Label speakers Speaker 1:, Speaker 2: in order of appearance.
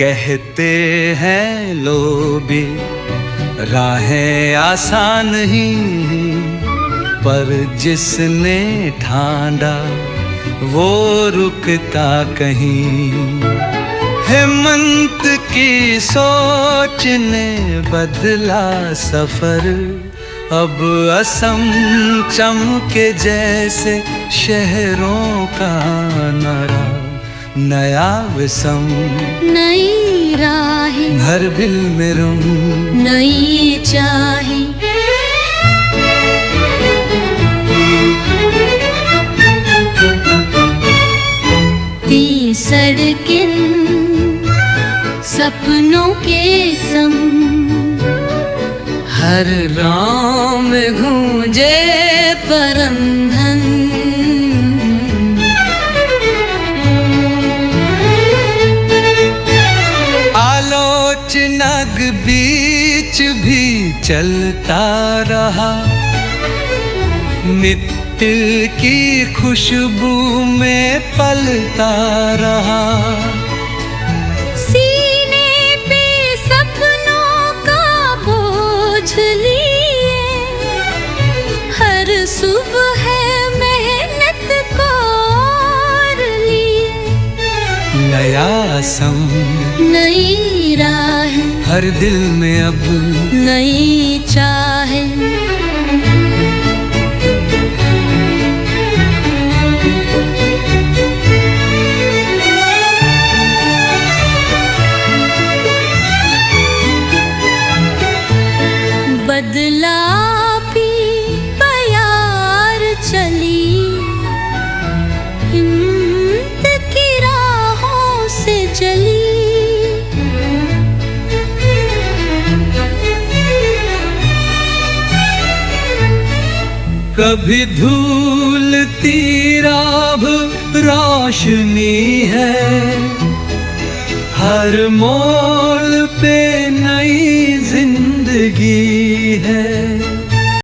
Speaker 1: कहते हैं लोग राहें आसान ही, पर जिसने ठाना वो रुकता कहीं। हेमंत की सोच ने बदला सफर, अब असम चमके जैसे शहरों का नारा। नया विसम
Speaker 2: नई राहें,
Speaker 1: हर दिल में रंग
Speaker 2: नई चाहें। ती सड़कें सपनों के संग,
Speaker 1: हर
Speaker 2: राह में गूंजे परंधन।
Speaker 1: आलोचनक बीच भी चलता रहा, नित्य की खुशबू में पलता रहा।
Speaker 2: सीने पे सपनों का बोझ लिए, हर सुबह मेहनत को और लिए।
Speaker 1: नया असम
Speaker 2: नई राहें,
Speaker 1: हर दिल में अब
Speaker 2: नई चाहें। बदला भी प्यार चली, हिम्मत की राहों से जली।
Speaker 1: कभी धूल तीराभ रोशनी है, हर मोड़ पे नई जिंदगी है।